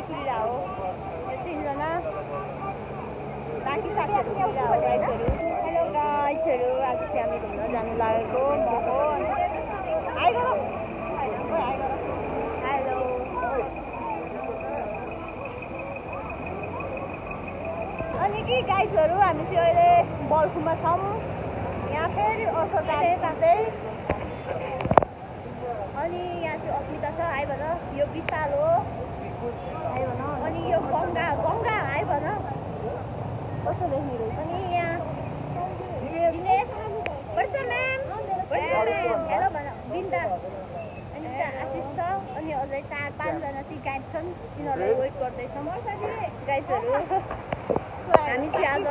कुरिरा हो यो तीनजना बाँकी साथीहरू कुरिरा हो गाइजहरू हेलो गाइजहरू आज चाहिँ हामी घुम्न जानु लागेको म हो हेलो अनि कि गाइजहरू हामी चाहिँ अहिले बल्खुमा छौँ यहाँ फेरि अर्को गाडी साथै अनि यहाँ चाहिँ अस्मिता छ आइ भन यो विशाल हो आइ भन अनि यो गङ्गा आइ भन कस्तो देख्ने रहेछ नि यहाँ हेलो भन बिन्दा अनि आशिष छ अनि अझै 4-5जना चाहिँ गाइड छन् तिनीहरूलाई वेट गर्दैछौँ गाइडहरू हामी चाहिँ आज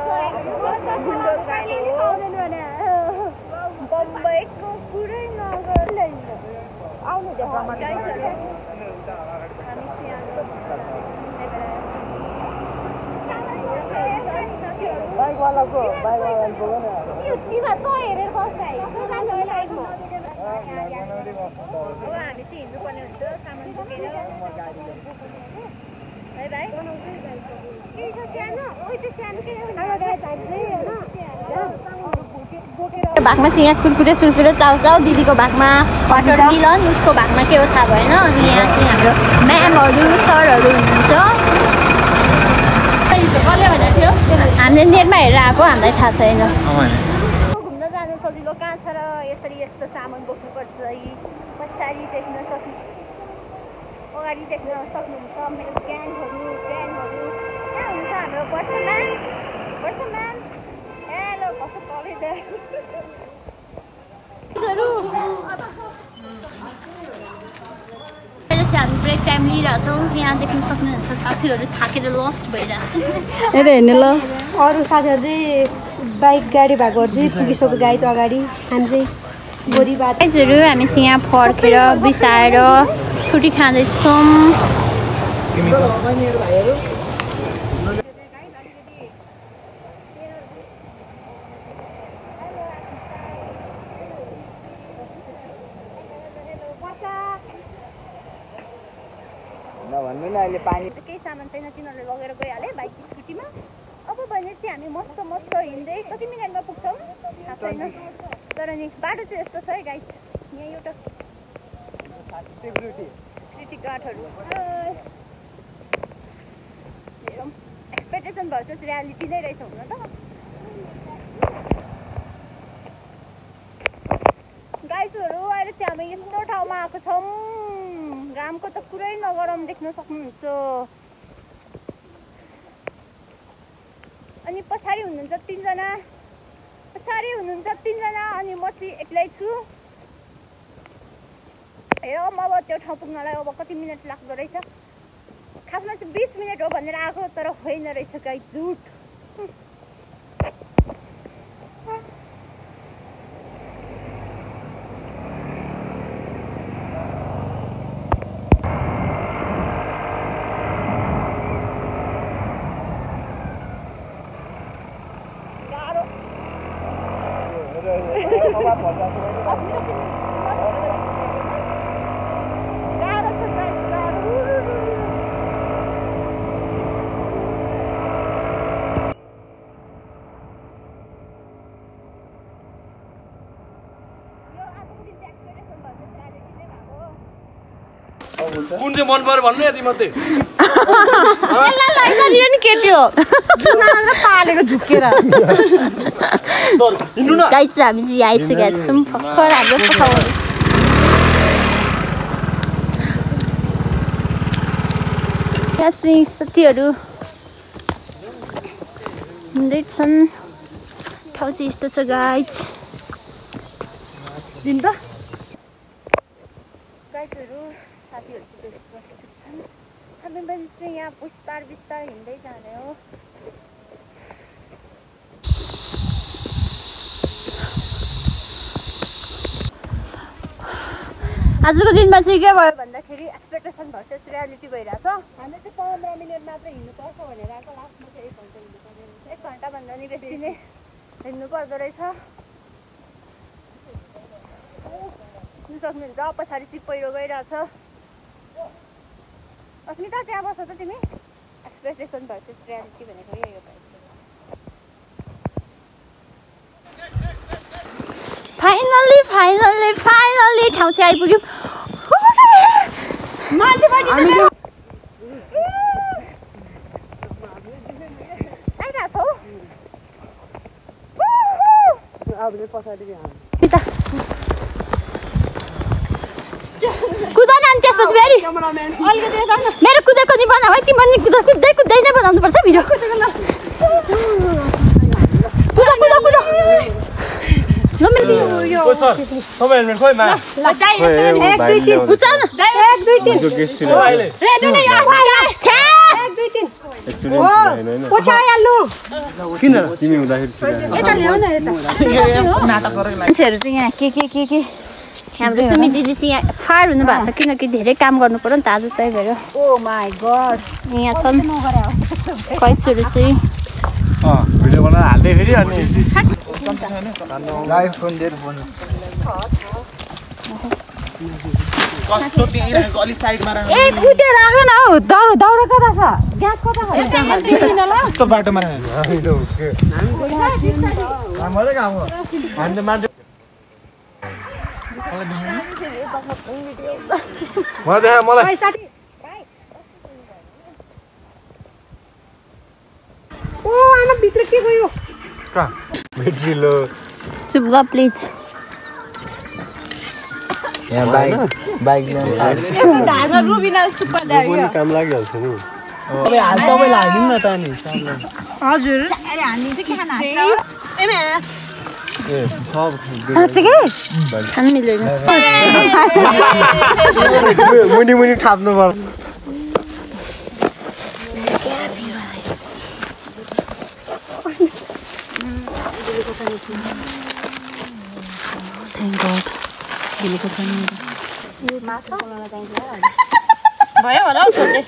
गुन्डोल गएको हो बम्बईको पुरै नगर आउनु गाइडहरू हामी बाइकवालाको तिमीहरू त हेरेर बस्छ है अब हामी चाहिँ हिँड्नुपर्ने हुन्छ सामान बोकेर है भाइ भागमा चाहिँ यहाँ कुरकुरे सुरसुरे चाउचाउ दिदीको भागमा वाटर मिलन उसको भागमा के हो थाहा भएन अनि यहाँ चाहिँ हाम्रो म्यामहरू सरहरू हुनुहुन्छ हामीले नेटमा हेरेर आएको हामीलाई थाहा छैन घुम्न जानु सजिलो कहाँ छ र यसरी यस्तो सामान बोक्नुपर्छ पछाडि देख्न अगाडि देख्न सक्नुहुन्छ मेरो क्यानहरू यहाँ हुन्छ हाम्रो वर्तमान हेलो कस्तो कलेज हामी ब्रेक टाइम लिइरहेछौँ यहाँ देख्न सक्नुहुन्छ साथीहरू थाकेर लस्ट भइरहेको छ हेर्ने ल अरू साथीहरू चाहिँ बाइक गाडी भएकोहरू चाहिँ पुगिसक्यो गाइज अगाडि हामी चाहिँ गोरी गाइजहरू हामी चाहिँ यहाँ फर्केर बिसाएर छुट्टी खाँदैछौँ भन्नु न अहिले पानी केही सामान छैन तिनीहरूले लगेर गइहाले बाइक स्कुटीमा अब भने चाहिँ हामी मस्त हिँड्दै कति मिनटमा पुग्छौँ थाहा छैन तर नि बाटो चाहिँ यस्तो छ है गाइस यहाँ एउटा सिटी गार्डहरू एक्सपेक्टेसन भर्सेस रियालिटी नै रहेछ हुन त गाइसहरू अहिले चाहिँ हामी यस्तो ठाउँमा आएको छौँ घामको त पुरै नगरम देख्न सक्नुहुन्छ अनि पछाडि हुनुहुन्छ तिनजना अनि म चाहिँ एक्लै छु हेरौँ अब त्यो ठाउँ पुग्नलाई अब कति मिनट लाग्दो रहेछ खासमा चाहिँ 20 मिनट हो भनेर आएको तर होइन रहेछ गाइस झुट कुन चाहिँ मन पर्यो भन्नु यति मध्ये पालेको झुकेर गाइस हामी चाहिँ आइसकेका छौँ भर्खर हाम्रो पठाउनु साथीहरू हुँदैछन् ठाउँ चाहिँ यस्तो छ गाइस गाइसहरू साथीहरू हामी चाहिँ यहाँ बिस्तार हिँड्दै जाने हो आजको दिनमा चाहिँ के भयो भन्दाखेरि एक्सपेक्टेसन भर्सेस रियालिटी भइरहेछ हामी चाहिँ 15 मिनट मात्र हिँड्नुपर्छ भनेर आएको लास्टमा चाहिँ 1 घन्टा हिँड्नुपर्ने 1 घन्टाभन्दा नि बेसी नै हिँड्नु पर्दो रहेछ सक्नुहुन्छ पछाडि चाहिँ पहिरो गइरहेछ अस्मिता त्यहाँ बस्छ त तिमी एक्सपेक्टेसन भर्सेस रियालिटी भनेको यही हो फाइनल्ली ठाउँ चाहिँ आइपुग्यो मान्छे आइरहेको कुदा न त्यसपछि फेरि मेरो कुदेको नि बनाऊ है तिमीले कुद्दै नै बनाउनुपर्छ भिडियो मान्छेहरू चाहिँ यहाँ के हाम्रो सुमी दिदी चाहिँ यहाँ फार हुनु भएको छ किनकि धेरै काम गर्नु पर्यो नि त आज त्यही भएर ओ माई गड यहाँ छन् कैचहरू चाहिँ भिडियो बनाएर हाल्दै फेरि अनि लाइभ फोन दिएर फोन कस्तो पिइरहेको अलि साइडमा राख्नु ए कुदे राख न हौ दाउरा कता छ ग्यास कता छ कस्तो बाटोमा राख्नु हामीले काम हो हामीले मान्छे मलाई ओ आमा भित्र के गयो का ब्याट्री लो चुप ग प्लिज यहाँ बाइक ढाडमा रुबिना जस्तो पर्दैन काम लागिहाल्छ नि तपाईँ हाल तपाईँलाई हालिदिनु न त नि हजुर अरे हामी चाहिँ के खाना हाल्छ ए सब साँच्चै खानु मिल्दैन मुनि थाप्नु पर्छ भयो होला हौ छोड्दै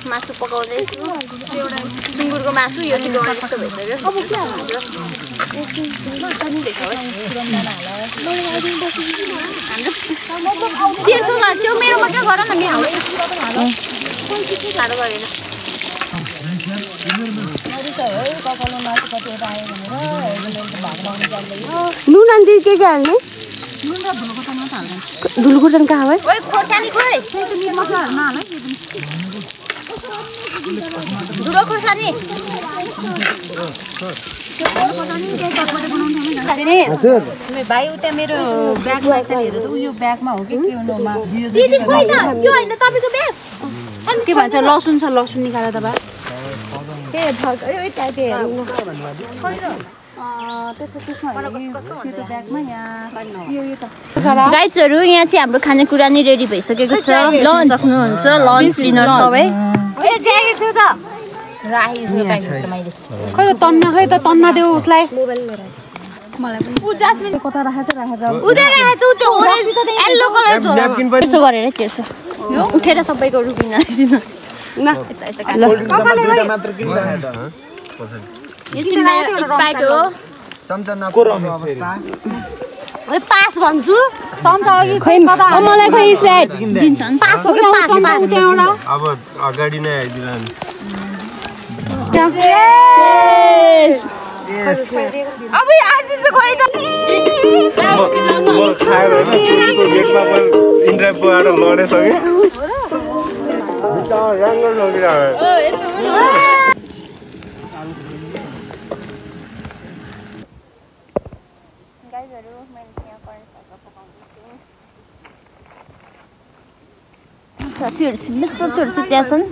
मासु पकाउँदैछु सुँगुरको मासु यो चाहिँ गएर जस्तो भइसक्यो त्यो मेरो मात्रै गर न साह्रो गरेर नुन अनि के हाल्ने धुलो खुर्सानी कहाँ है धुलो खुर्सानी भाइ उता मेरो ब्यागमा हेर्नु त उयो ब्यागमा हो कि के हुनुमा के भन्छ लसुन छ लसुन निकालेर त गाइजहरु यहाँ चाहिँ हाम्रो खानेकुरा नि रेडी भइसकेको छ लन्च सक्नुहुन्छ लन्च डिनर सबै खै त तन्ना देऊ उसलाई त्यसो गरेर तेर्छ उठेर सबैको रुपिन पास भन्छु मलाई खोइ स्प्राइट दिन्छन् पास हो कि पास अब अगाडि नै आइदिनु अब आज चाहिँ खोइ त म खाएर गेटमा पनि इन्ड्राइभबाट लडेसकेँ राम्रो लगिरहेको साथीहरु सिम्पल सुत्या छन्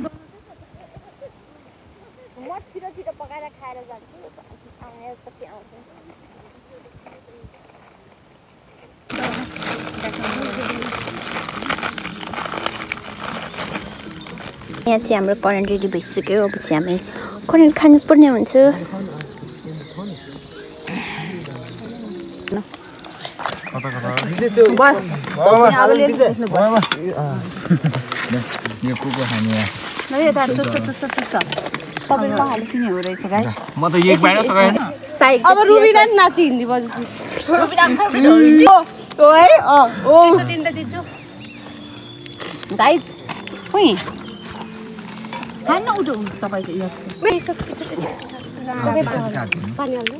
यहाँ चाहिँ हाम्रो करेन्ट रेडी भइसक्यो अब चाहिँ हामी करेन्ट खानुपर्ने हुन्छ यो कुको खाने यता सबैको हाले किन हो रहेछ गाइस म त एक बाहिर सकाएन अब रुबिना नाची हिन्दी बजेपछि गाइस खोइ खान्न उठो तपाईको यो पानी हाल्नु